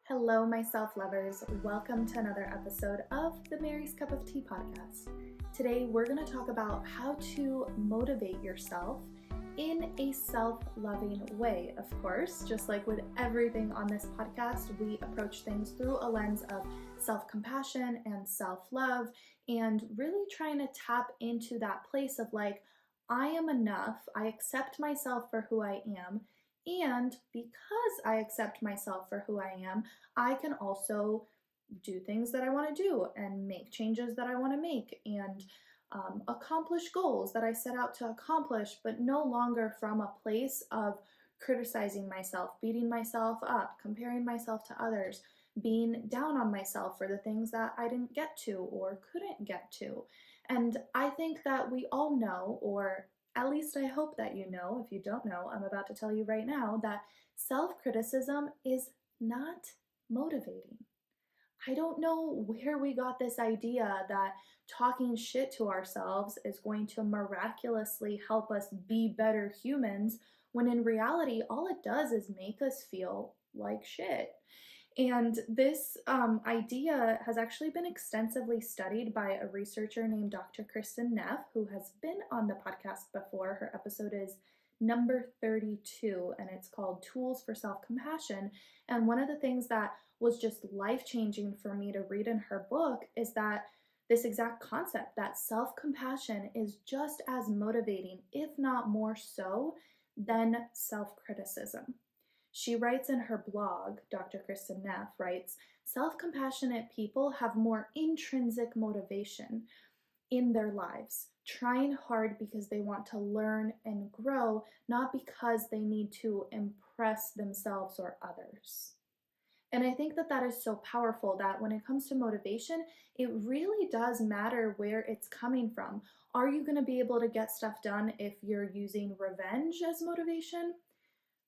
Hello, my self-lovers. Welcome to another episode of the Mary's Cup of Tea podcast. Today, we're going to talk about how to motivate yourself in a self-loving way. Of course, just like with everything on this podcast, we approach things through a lens of self-compassion and self-love and really trying to tap into that place of like, I am enough. I accept myself for who I am. And because I accept myself for who I am, I can also do things that I want to do and make changes that I want to make and accomplish goals that I set out to accomplish, but no longer from a place of criticizing myself, beating myself up, comparing myself to others, being down on myself for the things that I didn't get to or couldn't get to. And I think that we all know, or at least I hope that you know, if you don't know, I'm about to tell you right now that self-criticism is not motivating. I don't know where we got this idea that talking shit to ourselves is going to miraculously help us be better humans, when in reality, all it does is make us feel like shit. And this idea has actually been extensively studied by a researcher named Dr. Kristen Neff, who has been on the podcast before. Her episode is number 32, and it's called Tools for Self-Compassion. And one of the things that was just life-changing for me to read in her book is that this exact concept, that self-compassion is just as motivating, if not more so, than self-criticism. She writes in her blog, Dr. Kristen Neff writes, self-compassionate people have more intrinsic motivation in their lives, trying hard because they want to learn and grow, not because they need to impress themselves or others. And I think that that is so powerful that when it comes to motivation, it really does matter where it's coming from. Are you going to be able to get stuff done if you're using revenge as motivation?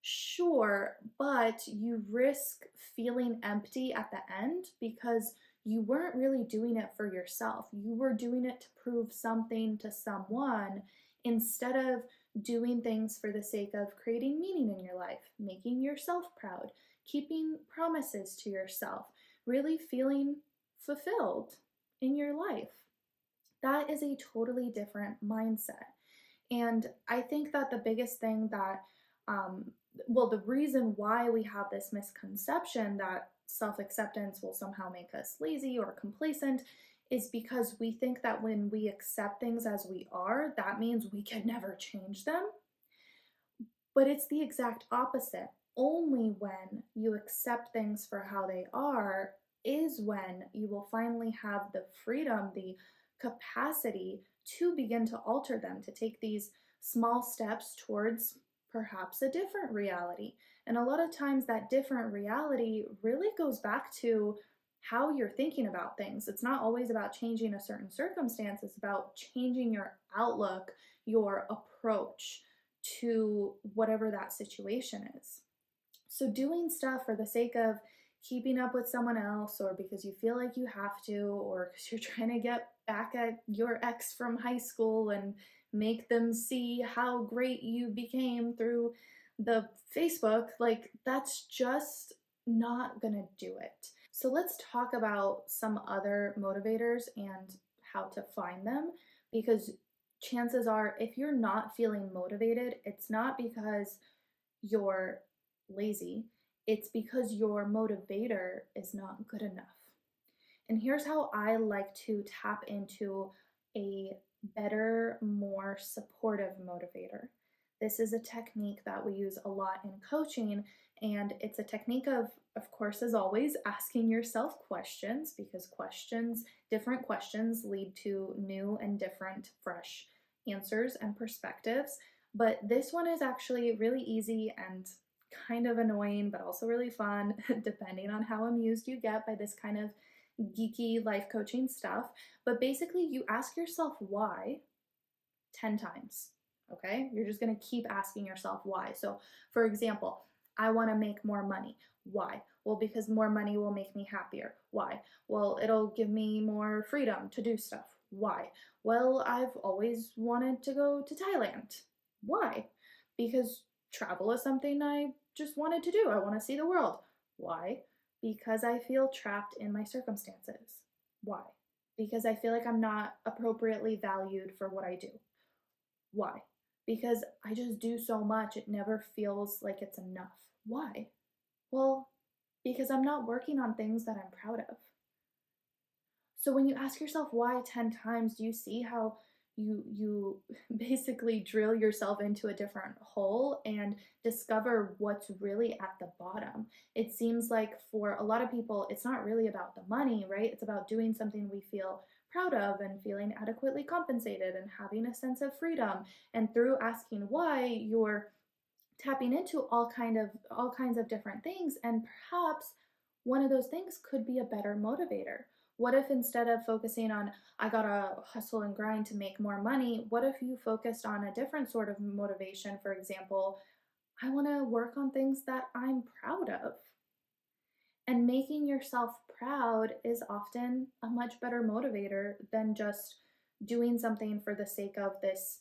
Sure, but you risk feeling empty at the end because you weren't really doing it for yourself. You were doing it to prove something to someone instead of doing things for the sake of creating meaning in your life, making yourself proud, keeping promises to yourself, really feeling fulfilled in your life. That is a totally different mindset. And I think that the biggest thing that the reason why we have this misconception that self-acceptance will somehow make us lazy or complacent is because we think that when we accept things as we are, that means we can never change them. But it's the exact opposite. Only when you accept things for how they are is when you will finally have the freedom, the capacity to begin to alter them, to take these small steps towards perhaps a different reality. And a lot of times that different reality really goes back to how you're thinking about things. It's not always about changing a certain circumstance, it's about changing your outlook, your approach to whatever that situation is. So doing stuff for the sake of keeping up with someone else, or because you feel like you have to, or because you're trying to get back at your ex from high school and make them see how great you became through the Facebook, like that's just not gonna do it. So let's talk about some other motivators and how to find them, because chances are if you're not feeling motivated, it's not because you're lazy, it's because your motivator is not good enough. And here's how I like to tap into a better, more supportive motivator. This is a technique that we use a lot in coaching, and it's a technique of course, as always, asking yourself questions, because different questions lead to new and different, fresh answers and perspectives. But this one is actually really easy and kind of annoying, but also really fun, depending on how amused you get by this kind of geeky life coaching stuff. But basically, you ask yourself why 10 times, okay? You're just gonna keep asking yourself why. So, for example, I wanna make more money. Why? Well, because more money will make me happier. Why? Well, it'll give me more freedom to do stuff. Why? Well, I've always wanted to go to Thailand. Why? Because travel is something I just wanted to do. I want to see the world. Why? Because I feel trapped in my circumstances. Why? Because I feel like I'm not appropriately valued for what I do. Why? Because I just do so much, it never feels like it's enough. Why? Well, because I'm not working on things that I'm proud of. So when you ask yourself why 10 times, do you see how you basically drill yourself into a different hole and discover what's really at the bottom? It seems like for a lot of people, it's not really about the money, right? It's about doing something we feel proud of and feeling adequately compensated and having a sense of freedom. And through asking why, you're tapping into all kinds of different things, and perhaps one of those things could be a better motivator. What if instead of focusing on I gotta hustle and grind to make more money, what if you focused on a different sort of motivation? For example, I want to work on things that I'm proud of. And making yourself proud is often a much better motivator than just doing something for the sake of this,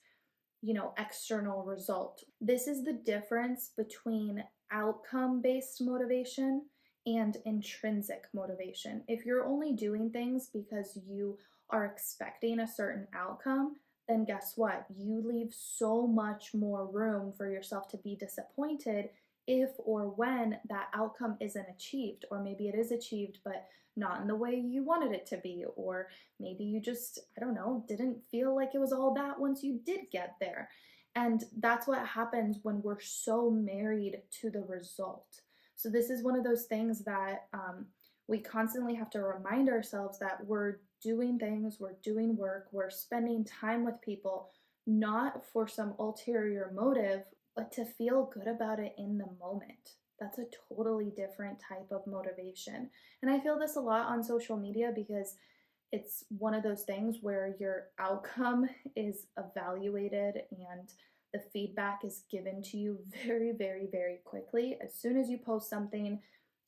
external result. This is the difference between outcome based motivation and intrinsic motivation. If you're only doing things because you are expecting a certain outcome, then guess what? You leave so much more room for yourself to be disappointed if or when that outcome isn't achieved, or maybe it is achieved, but not in the way you wanted it to be, or maybe you just, I don't know, didn't feel like it was all that once you did get there. And that's what happens when we're so married to the result. So, this is one of those things that we constantly have to remind ourselves that we're doing things, we're doing work, we're spending time with people, not for some ulterior motive, but to feel good about it in the moment. That's a totally different type of motivation. And I feel this a lot on social media because it's one of those things where your outcome is evaluated and the feedback is given to you very, very, very quickly. As soon as you post something,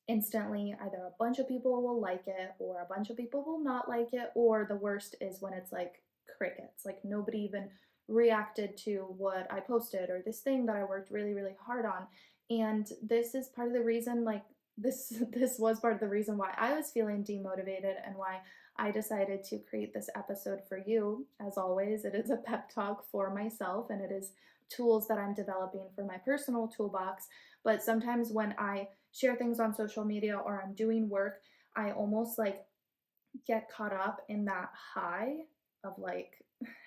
instantly either a bunch of people will like it or a bunch of people will not like it, or the worst is when it's like crickets, like nobody even reacted to what I posted or this thing that I worked really, really hard on. And this is part of the reason, like, this was part of the reason why I was feeling demotivated and why I decided to create this episode for you. As always, it is a pep talk for myself and it is tools that I'm developing for my personal toolbox. But sometimes when I share things on social media or I'm doing work, I almost like get caught up in that high of like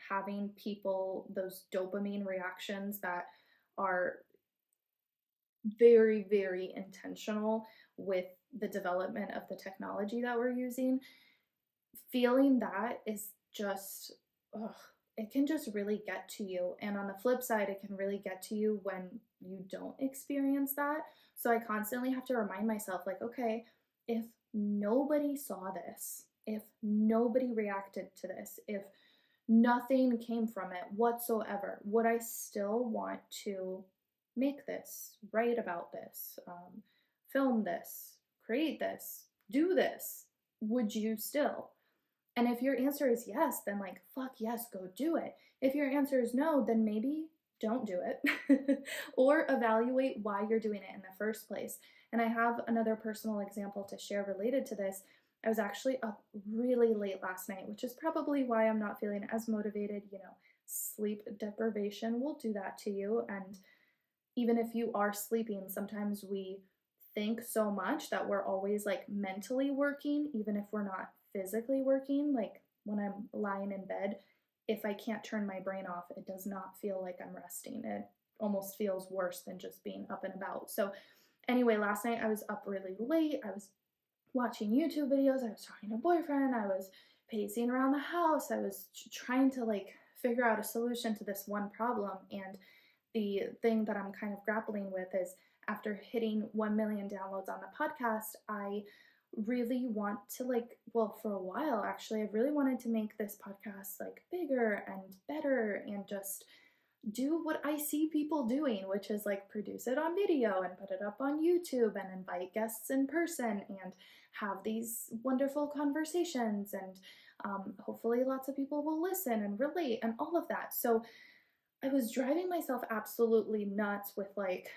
having people, those dopamine reactions that are very, very intentional with the development of the technology that we're using. Feeling that is just, ugh, it can just really get to you. And on the flip side, it can really get to you when you don't experience that. So I constantly have to remind myself, like, okay, if nobody saw this, if nobody reacted to this, if nothing came from it whatsoever, would I still want to make this, write about this, film this, create this, do this? Would you still? And if your answer is yes, then like, fuck yes, go do it. If your answer is no, then maybe don't do it or evaluate why you're doing it in the first place. And I have another personal example to share related to this. I was actually up really late last night, which is probably why I'm not feeling as motivated. Sleep deprivation will do that to you. And even if you are sleeping, sometimes we think so much that we're always like mentally working, even if we're not physically working. Like when I'm lying in bed, if I can't turn my brain off, it does not feel like I'm resting. It almost feels worse than just being up and about. So, anyway, last night I was up really late. I was watching YouTube videos. I was talking to a boyfriend. I was pacing around the house. I was trying to like figure out a solution to this one problem. And the thing that I'm kind of grappling with is after hitting 1 million downloads on the podcast, I really want to for a while actually, I've really wanted to make this podcast like bigger and better and just do what I see people doing, which is like produce it on video and put it up on YouTube and invite guests in person and have these wonderful conversations and hopefully lots of people will listen and relate and all of that. So I was driving myself absolutely nuts with like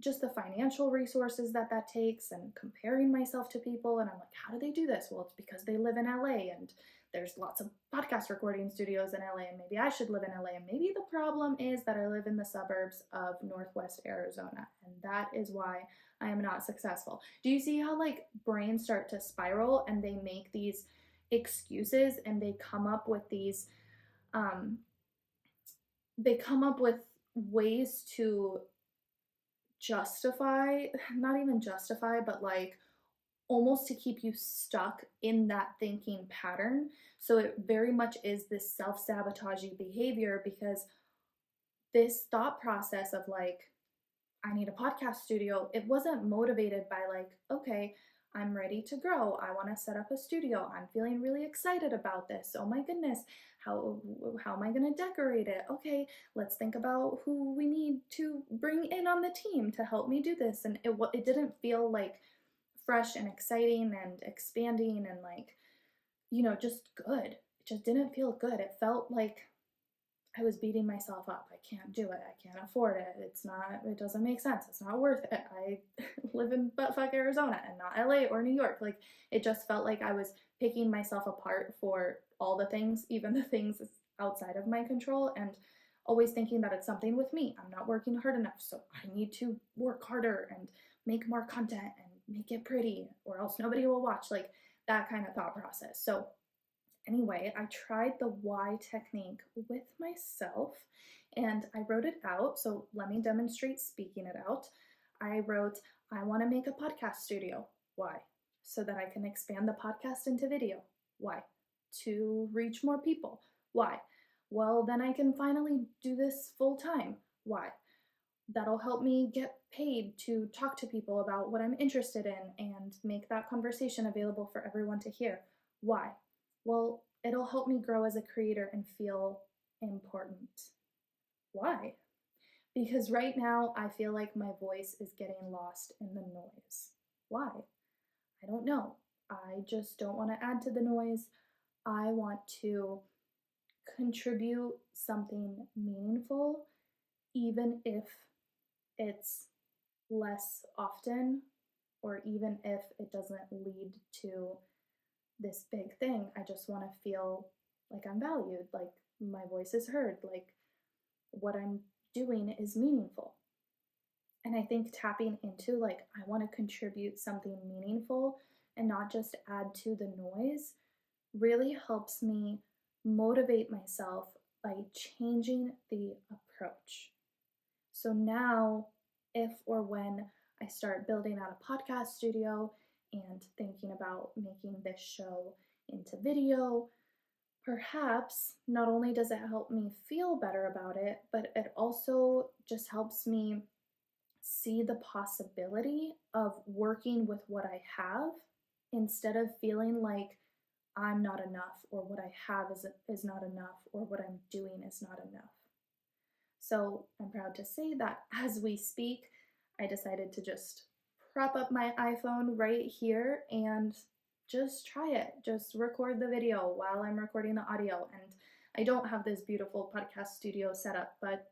just the financial resources that takes, and comparing myself to people. And I'm like, how do they do this? Well, it's because they live in LA and there's lots of podcast recording studios in LA, and maybe I should live in LA. And maybe the problem is that I live in the suburbs of Northwest Arizona, and that is why I am not successful. Do you see how like brains start to spiral and they make these excuses, and they come up with these they come up with ways to justify, not even justify, but like almost to keep you stuck in that thinking pattern. So it very much is this self-sabotaging behavior, because this thought process of like, I need a podcast studio, it wasn't motivated by like, okay, I'm ready to grow. I want to set up a studio. I'm feeling really excited about this. Oh my goodness, how am I going to decorate it? Okay, let's think about who we need to bring in on the team to help me do this. And it didn't feel like fresh and exciting and expanding and like, just good. It just didn't feel good. It felt like I was beating myself up. I can't do it. I can't afford it. It doesn't make sense. It's not worth it. I live in buttfuck Arizona and not LA or New York. Like, it just felt like I was picking myself apart for all the things, even the things outside of my control, and always thinking that it's something with me. I'm not working hard enough, so I need to work harder and make more content and make it pretty, or else nobody will watch. Like, that kind of thought process. So anyway, I tried the why technique with myself and I wrote it out. So let me demonstrate speaking it out. I wrote, I want to make a podcast studio. Why? So that I can expand the podcast into video. Why? To reach more people. Why? Well, then I can finally do this full time. Why? That'll help me get paid to talk to people about what I'm interested in and make that conversation available for everyone to hear. Why? Well, it'll help me grow as a creator and feel important. Why? Because right now I feel like my voice is getting lost in the noise. Why? I don't know. I just don't want to add to the noise. I want to contribute something meaningful, even if it's less often, or even if it doesn't lead to this big thing. I just want to feel like I'm valued, like my voice is heard, like what I'm doing is meaningful. And I think tapping into like, I want to contribute something meaningful and not just add to the noise really helps me motivate myself by changing the approach. So now, if or when I start building out a podcast studio and thinking about making this show into video, perhaps not only does it help me feel better about it, but it also just helps me see the possibility of working with what I have instead of feeling like I'm not enough, or what I have is not enough, or what I'm doing is not enough. So I'm proud to say that as we speak, I decided to just prop up my iPhone right here and just try it. Just record the video while I'm recording the audio. And I don't have this beautiful podcast studio set up, but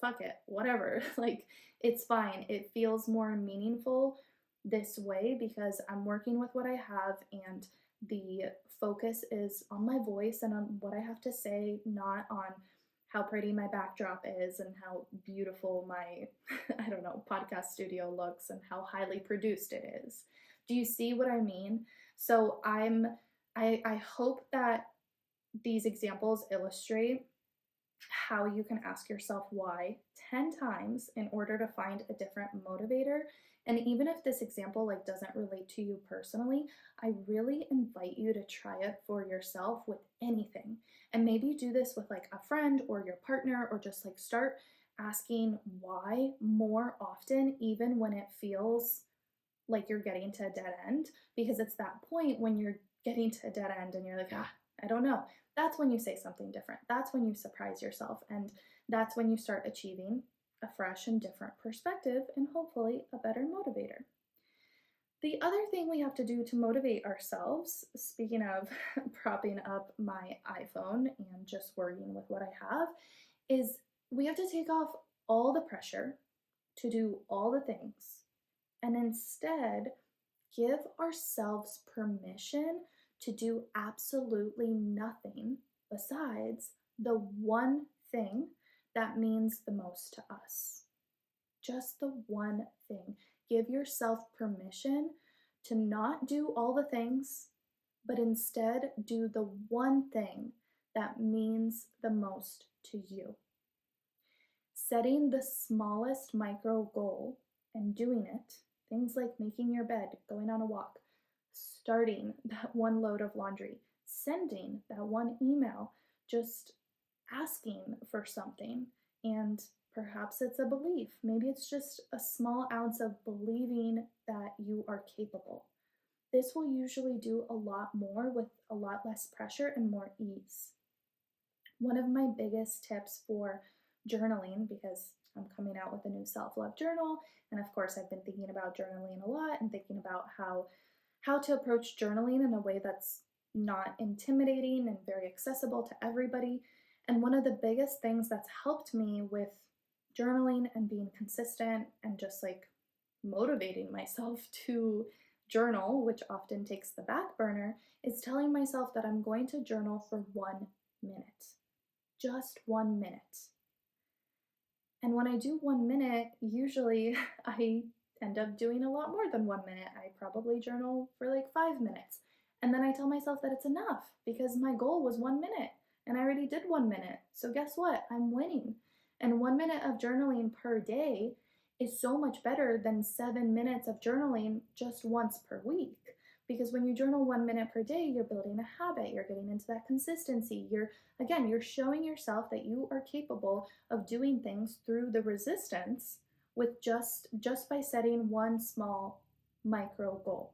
fuck it, whatever. Like, it's fine. It feels more meaningful this way because I'm working with what I have, and the focus is on my voice and on what I have to say, not on how pretty my backdrop is and how beautiful my, I don't know, podcast studio looks and how highly produced it is. Do you see what I mean? So I hope that these examples illustrate how you can ask yourself why 10 times in order to find a different motivator. And even if this example like doesn't relate to you personally, I really invite you to try it for yourself with anything. And maybe do this with like a friend or your partner, or just like start asking why more often, even when it feels like you're getting to a dead end, because it's that point when you're getting to a dead end and you're like, I don't know. That's when you say something different. That's when you surprise yourself. And that's when you start achieving a fresh and different perspective and hopefully a better motivator. The other thing we have to do to motivate ourselves, speaking of propping up my iPhone and just working with what I have, is we have to take off all the pressure to do all the things and instead give ourselves permission to do absolutely nothing besides the one thing that means the most to us. Just the one thing. Give yourself permission to not do all the things, but instead do the one thing that means the most to you. Setting the smallest micro goal and doing it, things like making your bed, going on a walk, starting that one load of laundry, sending that one email, just asking for something. And perhaps it's a belief. Maybe it's just a small ounce of believing that you are capable. This will usually do a lot more with a lot less pressure and more ease. One of my biggest tips for journaling, because I'm coming out with a new self-love journal, and of course I've been thinking about journaling a lot and thinking about how to approach journaling in a way that's not intimidating and very accessible to everybody. And one of the biggest things that's helped me with journaling and being consistent and just like motivating myself to journal, which often takes the back burner, is telling myself that I'm going to journal for 1 minute. Just 1 minute. And when I do 1 minute, usually I end up doing a lot more than 1 minute. I probably journal for like 5 minutes. And then I tell myself that it's enough because my goal was 1 minute and I already did 1 minute. So guess what? I'm winning. And 1 minute of journaling per day is so much better than 7 minutes of journaling just once per week. Because when you journal 1 minute per day, you're building a habit, you're getting into that consistency. You're showing yourself that you are capable of doing things through the resistance with just by setting one small micro goal.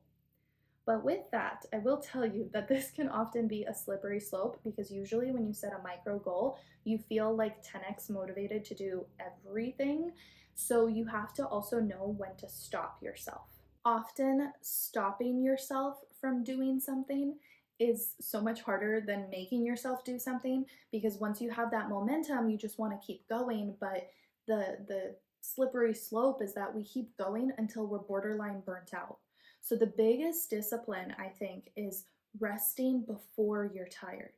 But with that, I will tell you that this can often be a slippery slope because usually when you set a micro goal, you feel like 10x motivated to do everything. So you have to also know when to stop yourself. Often stopping yourself from doing something is so much harder than making yourself do something, because once you have that momentum, you just want to keep going. But the slippery slope is that we keep going until we're borderline burnt out. So the biggest discipline, I think, is resting before you're tired.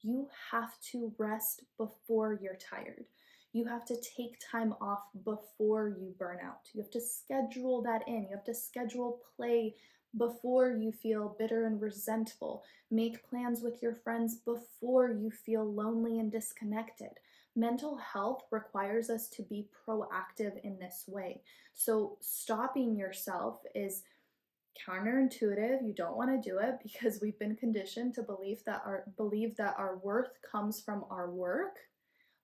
You have to rest before you're tired. You have to take time off before you burn out. You have to schedule that in. You have to schedule play before you feel bitter and resentful. Make plans with your friends before you feel lonely and disconnected. Mental health requires us to be proactive in this way. So stopping yourself is counterintuitive. You don't want to do it because we've been conditioned to believe that our worth comes from our work,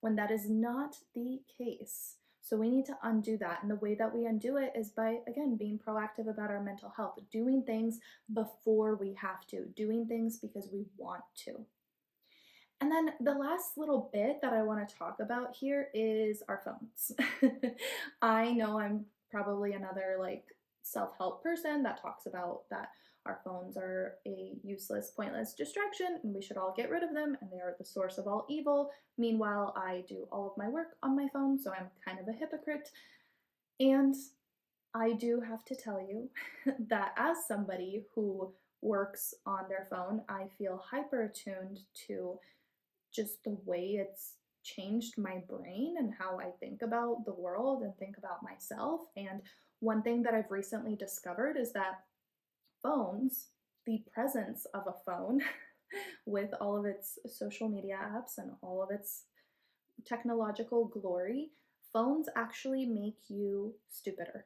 when that is not the case. So we need to undo that. And the way that we undo it is by, again, being proactive about our mental health, doing things before we have to, doing things because we want to. And then the last little bit that I want to talk about here is our phones. I know I'm probably another like self-help person that talks about that our phones are a useless, pointless distraction and we should all get rid of them and they are the source of all evil. Meanwhile, I do all of my work on my phone, so I'm kind of a hypocrite. And I do have to tell you that as somebody who works on their phone, I feel hyper attuned to just the way it's changed my brain and how I think about the world and think about myself. And one thing that I've recently discovered is that phones, the presence of a phone with all of its social media apps and all of its technological glory, phones actually make you stupider.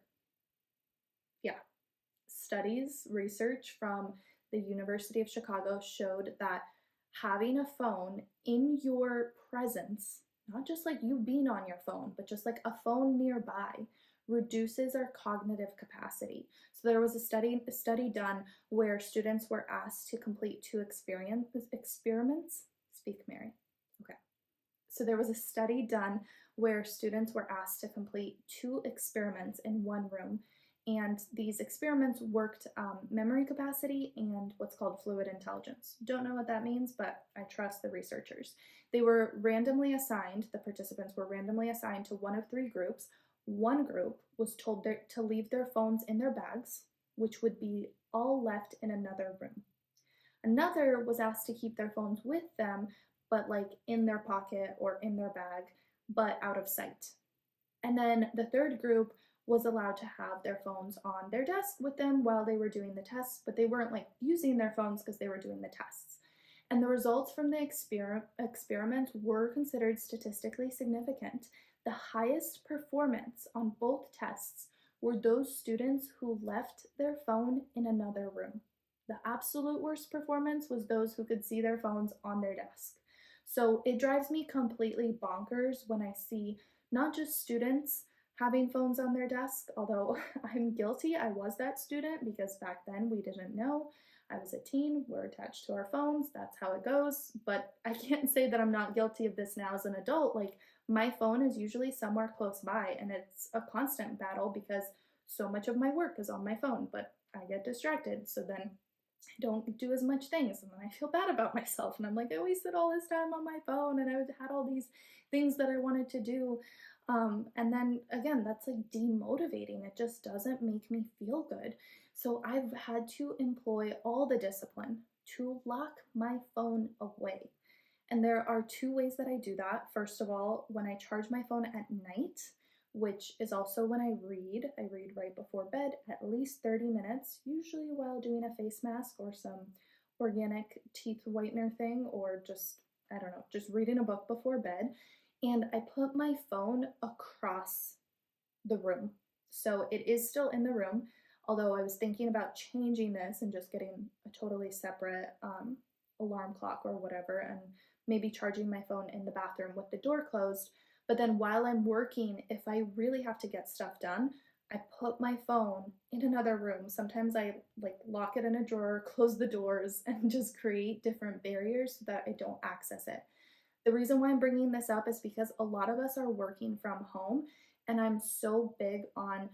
Yeah. Studies, research from the University of Chicago showed that having a phone in your presence, not just like you being on your phone, but just like a phone nearby, reduces our cognitive capacity. So there was a study done where students were asked to complete 2 experiments. Speak, Mary. Okay. So there was a study done where students were asked to complete 2 experiments in one room. And these experiments worked memory capacity and what's called fluid intelligence. Don't know what that means, but I trust the researchers. They were randomly assigned, the participants were randomly assigned to one of 3 groups. One group was told to leave their phones in their bags, which would be all left in another room. Another was asked to keep their phones with them, but like in their pocket or in their bag, but out of sight. And then the third group was allowed to have their phones on their desk with them while they were doing the tests, but they weren't like using their phones because they were doing the tests. And the results from the experiment were considered statistically significant. The highest performance on both tests were those students who left their phone in another room. The absolute worst performance was those who could see their phones on their desk. So it drives me completely bonkers when I see not just students having phones on their desk, although I'm guilty. I was that student because back then we didn't know. I was a teen, we're attached to our phones, that's how it goes. But I can't say that I'm not guilty of this now as an adult. Like, my phone is usually somewhere close by, and it's a constant battle because so much of my work is on my phone, but I get distracted. So then I don't do as much things, and then I feel bad about myself, and I'm like, I wasted all this time on my phone, and I had all these things that I wanted to do. And then again, that's like demotivating. It just doesn't make me feel good. So I've had to employ all the discipline to lock my phone away. And there are two ways that I do that. First of all, when I charge my phone at night, which is also when I read right before bed, at least 30 minutes, usually while doing a face mask or some organic teeth whitener thing, or just, I don't know, just reading a book before bed. And I put my phone across the room. So it is still in the room, although I was thinking about changing this and just getting a totally separate alarm clock or whatever, and maybe charging my phone in the bathroom with the door closed. But then while I'm working, if I really have to get stuff done, I put my phone in another room. Sometimes I like lock it in a drawer, close the doors, and just create different barriers so that I don't access it. The reason why I'm bringing this up is because a lot of us are working from home, and I'm so big on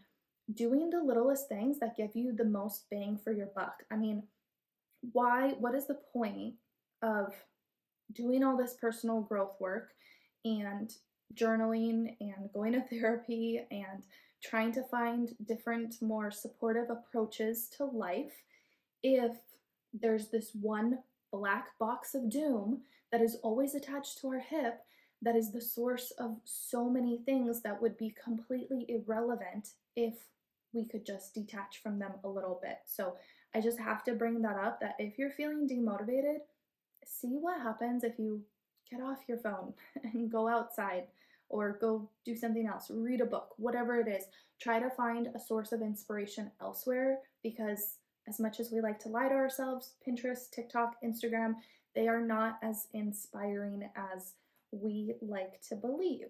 doing the littlest things that give you the most bang for your buck. I mean, what is the point of doing all this personal growth work and journaling and going to therapy and trying to find different, more supportive approaches to life if there's this one black box of doom that is always attached to our hip that is the source of so many things that would be completely irrelevant if we could just detach from them a little bit. So I just have to bring that up, that if you're feeling demotivated, see what happens if you get off your phone and go outside or go do something else, read a book, whatever it is. Try to find a source of inspiration elsewhere, because as much as we like to lie to ourselves, Pinterest, TikTok, Instagram, they are not as inspiring as we like to believe.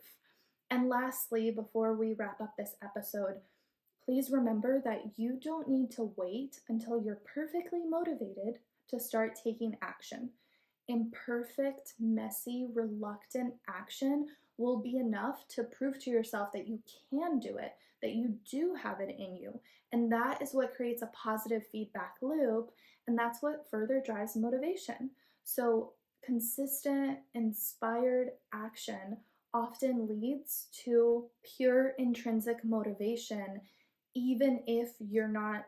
And lastly, before we wrap up this episode, please remember that you don't need to wait until you're perfectly motivated to start taking action. Imperfect, messy, reluctant action will be enough to prove to yourself that you can do it, that you do have it in you. And that is what creates a positive feedback loop, and that's what further drives motivation. So consistent, inspired action often leads to pure intrinsic motivation, even if you're not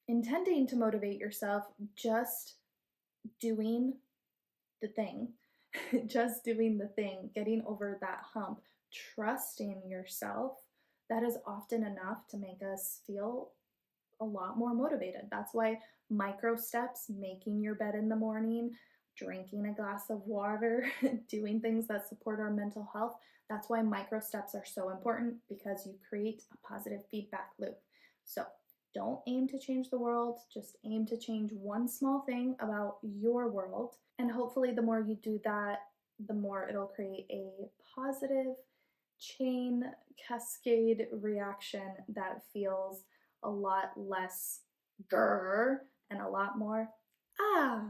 intending to motivate yourself, just doing the thing, just doing the thing, getting over that hump, trusting yourself, that is often enough to make us feel a lot more motivated. That's why micro steps, making your bed in the morning, drinking a glass of water, doing things that support our mental health, that's why micro steps are so important, because you create a positive feedback loop. So don't aim to change the world, just aim to change one small thing about your world. And hopefully the more you do that, the more it'll create a positive chain cascade reaction that feels a lot less grr and a lot more ah.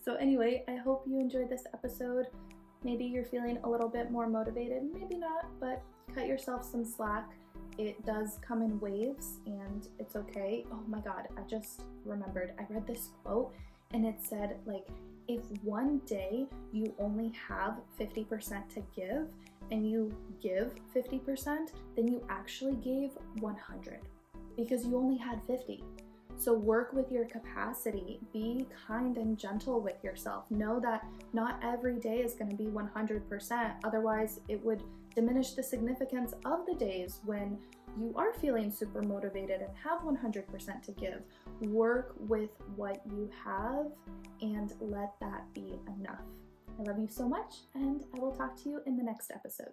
So anyway, I hope you enjoyed this episode. Maybe you're feeling a little bit more motivated, maybe not, but cut yourself some slack. It does come in waves, and it's okay. Oh my God, I just remembered. I read this quote, and it said, like, if one day you only have 50% to give and you give 50%, then you actually gave 100 because you only had 50. So work with your capacity, be kind and gentle with yourself. Know that not every day is going to be 100%, otherwise it would diminish the significance of the days when you are feeling super motivated and have 100% to give. Work with what you have and let that be enough. I love you so much, and I will talk to you in the next episode.